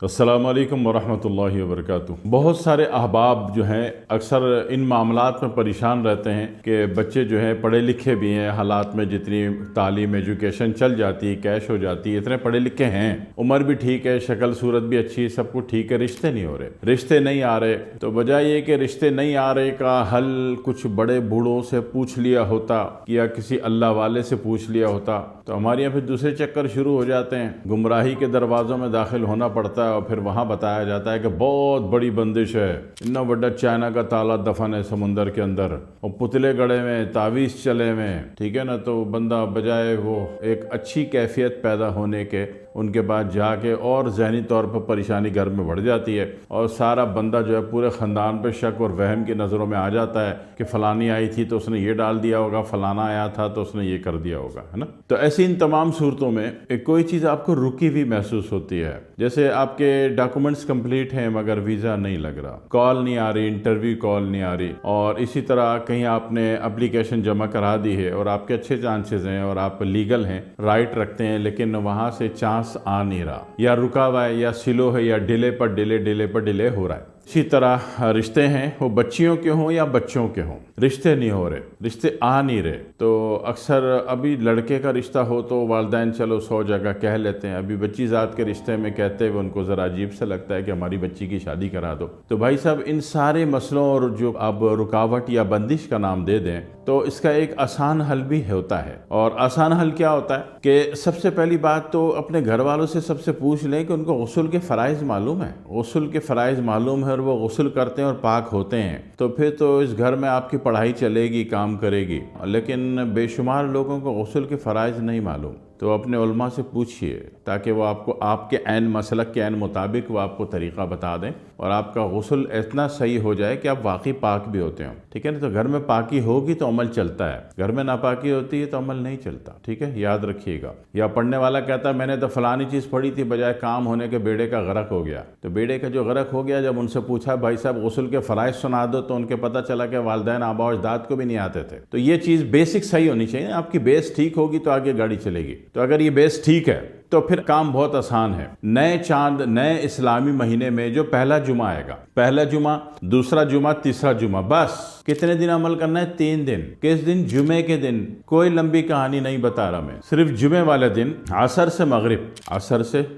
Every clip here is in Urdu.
السلام علیکم ورحمۃ اللہ وبرکاتہ۔ بہت سارے احباب جو ہیں اکثر ان معاملات میں پریشان رہتے ہیں کہ بچے جو ہیں پڑھے لکھے بھی ہیں، حالات میں جتنی تعلیم ایجوکیشن چل جاتی ہے، کیش ہو جاتی ہے، اتنے پڑھے لکھے ہیں، عمر بھی ٹھیک ہے، شکل صورت بھی اچھی ہے، سب کچھ ٹھیک ہے، رشتے نہیں ہو رہے، رشتے نہیں آ رہے۔ تو بجائے یہ کہ رشتے نہیں آ رہے کا حل کچھ بڑے بوڑھوں سے پوچھ لیا ہوتا یا کسی اللہ والے سے پوچھ لیا ہوتا تو ہمارے یہاں پھر دوسرے چکر شروع ہو جاتے ہیں، گمراہی کے دروازوں میں داخل ہونا پڑتا ہے اور پھر وہاں بتایا جاتا ہے کہ بہت بڑی بندش ہے، اتنا بڑا چائنا کا تالا دفن ہے سمندر کے اندر اور پتلے گڑے میں، تعویذ چلے میں، ٹھیک ہے نا۔ تو بندہ بجائے وہ ایک اچھی کیفیت پیدا ہونے کے ان کے بعد جا کے اور ذہنی طور پر پریشانی گھر میں بڑھ جاتی ہے اور سارا بندہ جو ہے پورے خاندان پہ شک اور وہم کی نظروں میں آ جاتا ہے کہ فلانی آئی تھی تو اس نے یہ ڈال دیا ہوگا، فلانا آیا تھا تو اس نے یہ کر دیا ہوگا، ہے نا۔ تو ایسی ان تمام صورتوں میں کوئی چیز آپ کو رکی ہوئی محسوس ہوتی ہے، جیسے آپ کے ڈاکومنٹس کمپلیٹ ہیں مگر ویزا نہیں لگ رہا، کال نہیں آ رہی، انٹرویو کال نہیں آ رہی، اور اسی طرح کہیں آپ نے اپلیکیشن جمع کرا دی ہے اور آپ کے اچھے چانسز ہیں اور آپ لیگل ہیں، رائٹ رکھتے ہیں، لیکن وہاں سے چانس آ نہیں رہا، یا رکا ہوا ہے یا سلو ہے یا ڈیلے پر ڈیلے ہو رہا ہے۔ اسی طرح رشتے ہیں، وہ بچیوں کے ہوں یا بچوں کے ہوں، رشتے نہیں ہو رہے، رشتے آ نہیں رہے۔ تو اکثر ابھی لڑکے کا رشتہ ہو تو والدین چلو 100 جگہ کہہ لیتے ہیں، ابھی بچی ذات کے رشتے میں کہتے ہوئے ان کو ذرا عجیب سے لگتا ہے کہ ہماری بچی کی شادی کرا دو۔ تو بھائی صاحب ان سارے مسئلوں اور جو آپ رکاوٹ یا بندش کا نام دے دیں تو اس کا ایک آسان حل بھی ہوتا ہے، اور آسان حل کیا ہوتا ہے کہ سب سے پہلی بات تو اپنے گھر والوں سے سب سے پوچھ لیں کہ ان کو غسل کے فرائض معلوم ہے، غسل کے فرائض معلوم ہے اور وہ غسل کرتے ہیں اور پاک ہوتے ہیں، تو پھر تو اس گھر میں آپ کی پڑھائی چلے گی، کام کرے گی۔ لیکن بے شمار لوگوں کو غسل کے فرائض نہیں معلوم، تو اپنے علماء سے پوچھئے تاکہ وہ آپ کو آپ کے عین مسلک کے عین مطابق وہ آپ کو طریقہ بتا دیں اور آپ کا غسل اتنا صحیح ہو جائے کہ آپ واقعی پاک بھی ہوتے ہوں، ٹھیک ہے نا۔ تو گھر میں پاکی ہوگی تو عمل چلتا ہے، گھر میں ناپاکی ہوتی ہے تو عمل نہیں چلتا، ٹھیک ہے، یاد رکھیے گا۔ یا پڑھنے والا کہتا ہے میں نے تو فلانی چیز پڑھی تھی، بجائے کام ہونے کے بیڑے کا غرق ہو گیا۔ تو بیڑے کا جو غرق ہو گیا، جب ان سے پوچھا بھائی صاحب غسل کے فرائض سنا دو تو ان کے پتہ چلا کہ والدین آبا و اجداد کو بھی نہیں آتے تھے۔ تو یہ چیز بیسک صحیح ہونی چاہیے، آپ کی بیس ٹھیک ہوگی تو آگے گاڑی چلے گی۔ تو اگر یہ بیس ٹھیک ہے تو پھر کام بہت آسان ہے۔ نئے چاند نئے اسلامی مہینے میں جو پہلا جمعہ آئے گا، پہلا جمعہ، دوسرا جمعہ، تیسرا جمعہ، بس کتنے دن عمل کرنا ہے؟ 3 دن۔ کس دن؟ جمعے کے دن۔ کوئی لمبی کہانی نہیں بتا رہا میں، صرف جمعے والے دن عصر سے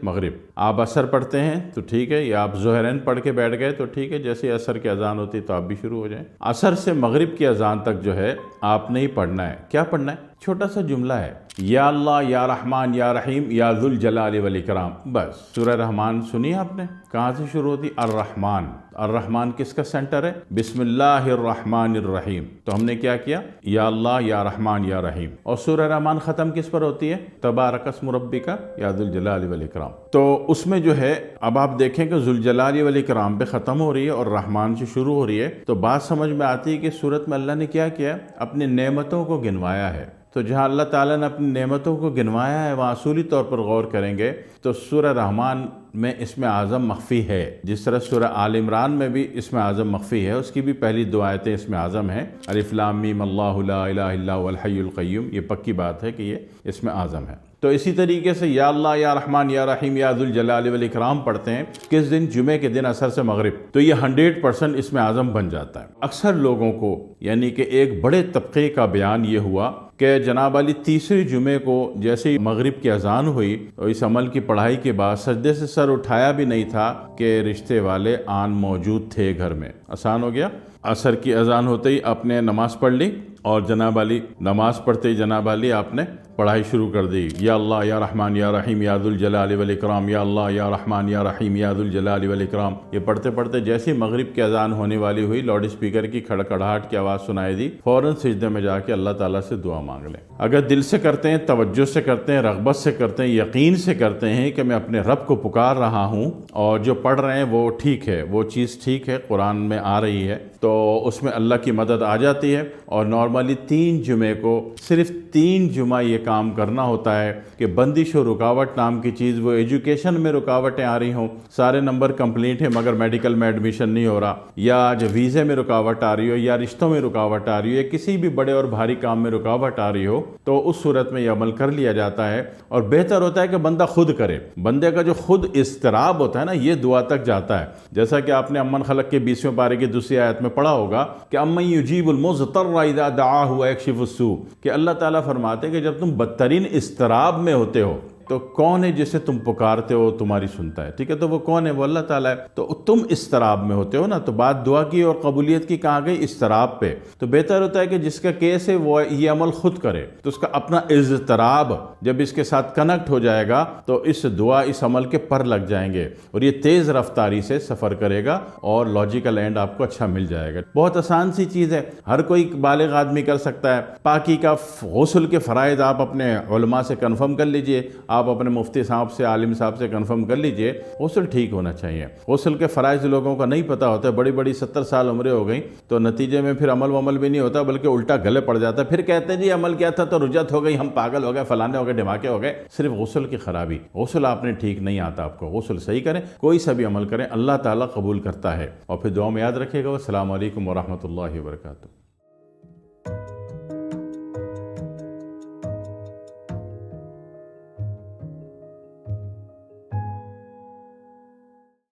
مغرب آپ عصر پڑھتے ہیں تو ٹھیک ہے، یا آپ ظہرین پڑھ کے بیٹھ گئے تو ٹھیک ہے، جیسے عصر کی اذان ہوتی تو آپ بھی شروع ہو جائیں۔ عصر سے مغرب کی اذان تک جو ہے آپ نے ہی پڑھنا ہے۔ کیا پڑھنا ہے؟ چھوٹا سا جملہ ہے، یا اللہ یا رحمان یا رحیم یا ذو الجلال والاکرام، بس۔ سورہ رحمان سنی آپ نے؟ کہاں سے شروع ہوتی؟ الرحمن۔ الرحمن کس کا سینٹر ہے؟ بسم اللہ الرحمن الرحیم۔ تو ہم نے کیا کیا؟ یا اللہ یا رحمان یا رحیم۔ اور سورہ رحمان ختم کس پر ہوتی ہے؟ تبارک اسم ربک یا ذو الجلال والاکرام۔ تو اس میں جو ہے اب آپ دیکھیں کہ ذو الجلال والاکرام پہ ختم ہو رہی ہے اور رحمان سے شروع ہو رہی ہے، تو بات سمجھ میں آتی ہے کہ سورت میں اللہ نے کیا کیا؟ اپنی نعمتوں کو گنوایا ہے۔ تو جہاں اللہ تعالیٰ نے اپنی نعمتوں کو گنوایا ہے وہاں اصولی طور پر غور کریں گے تو سورہ رحمان میں اسم اعظم مخفی ہے، جس طرح سورہ آل عمران میں بھی اسم اعظم مخفی ہے، اس کی بھی پہلی 2 آیتیں اسم اعظم ہیں، الف لام میم اللہ لا الہ الا هو الحی القیوم، یہ پکی بات ہے کہ یہ اسم اعظم ہے۔ تو اسی طریقے سے یا اللہ یا رحمان یا رحیم یا ذو الجلال والاکرام پڑھتے ہیں، کس دن؟ جمعے کے دن عصر سے مغرب، تو یہ 100% اسم اعظم بن جاتا ہے۔ اکثر لوگوں کو، یعنی کہ ایک بڑے طبقے کا بیان یہ ہوا کہ جناب علی تیسری جمعے کو جیسے ہی مغرب کی اذان ہوئی اور اس عمل کی پڑھائی کے بعد سجدے سے سر اٹھایا بھی نہیں تھا کہ رشتے والے آن موجود تھے گھر میں۔ آسان ہو گیا، عصر کی اذان ہوتے ہی آپ نے نماز پڑھ لی اور جناب علی نماز پڑھتے ہی جناب علی آپ نے پڑھائی شروع کر دی، یا اللہ یا رحمان یا رحیم یا ذو الجلال والاکرام، یا اللہ یا رحمان یا رحیم یا ذو الجلال والاکرام۔ یہ پڑھتے پڑھتے جیسے مغرب کی اذان ہونے والی ہوئی، لاؤڈ اسپیکر کی کھڑکھڑاہٹ کی آواز سنائی دی، فوراً سجدے میں جا کے اللہ تعالیٰ سے دعا مانگ لیں۔ اگر دل سے کرتے ہیں، توجہ سے کرتے ہیں، رغبت سے کرتے ہیں، یقین سے کرتے ہیں کہ میں اپنے رب کو پکار رہا ہوں اور جو پڑھ رہے ہیں وہ ٹھیک ہے، وہ چیز ٹھیک ہے، قرآن میں آ رہی ہے، تو اس میں اللہ کی مدد آ جاتی ہے۔ اور نارملی 3 جمعے کو صرف 3 جمعہ یہ کام کرنا ہوتا ہے کہ بندش و رکاوٹ نام کی چیز، وہ ایجوکیشن میں رکاوٹیں آ رہی ہوں، سارے نمبر کمپلیٹ ہیں مگر میڈیکل میں ایڈمیشن نہیں ہو رہا، یا جو ویزے میں رکاوٹ آ رہی ہو، یا رشتوں میں رکاوٹ آ رہی ہو، یا کسی بھی بڑے اور بھاری کام میں رکاوٹ آ رہی ہو، تو اس صورت میں یہ عمل کر لیا جاتا ہے۔ اور بہتر ہوتا ہے کہ بندہ خود کرے۔ بندے کا جو خود اضطراب ہوتا ہے نا، یہ دعا تک جاتا ہے۔ جیسا کہ آپ نے امن خلق کے 20ویں پارے کی دوسری آیت میں پڑھا ہوگا کہ امن یجیب المضطر اذا دعاہ ویکشف السوء، کہ اللہ تعالیٰ فرماتے ہیں کہ جب تم بدترین اضطراب میں ہوتے ہو تو کون ہے جسے تم پکارتے ہو تمہاری سنتا ہے، ٹھیک ہے، تو وہ کون ہے؟ وہ اللہ تعالیٰ ہے۔ تو تم اضطراب میں ہوتے ہو نا، تو بات دعا کی اور قبولیت کی کہاں گئی؟ اضطراب پہ۔ تو بہتر ہوتا ہے کہ جس کا کیس ہے وہ یہ عمل خود کرے، تو اس کا اپنا اضطراب جب اس کے ساتھ کنیکٹ ہو جائے گا تو اس دعا اس عمل کے پر لگ جائیں گے، اور یہ تیز رفتاری سے سفر کرے گا اور لاجیکل اینڈ آپ کو اچھا مل جائے گا۔ بہت آسان سی چیز ہے، ہر کوئی بالغ آدمی کر سکتا ہے۔ پاکی کا غسل کے فرائض آپ اپنے علماء سے کنفرم کر لیجئے، آپ اپنے مفتی صاحب سے، عالم صاحب سے کنفرم کر لیجئے، غسل ٹھیک ہونا چاہیے۔ غسل کے فرائض لوگوں کا نہیں پتہ ہوتا ہے، بڑی بڑی 70 سال عمریں ہو گئی تو نتیجے میں پھر عمل بھی نہیں ہوتا، بلکہ الٹا گلے پڑ جاتا ہے۔ پھر کہتے ہیں جی عمل کیا تھا تو رجعت ہو گئی، ہم پاگل ہو گئے، فلانے ہو گئے، ڈھماکے ہو گئے۔ صرف غسل کی خرابی، غسل آپ نے ٹھیک نہیں آتا، آپ کو غسل صحیح کریں، کوئی سا بھی عمل کریں، اللہ تعالیٰ قبول کرتا ہے۔ اور پھر دعا میں یاد رکھیے گا۔ السلام علیکم ورحمۃ اللہ وبرکاتہ۔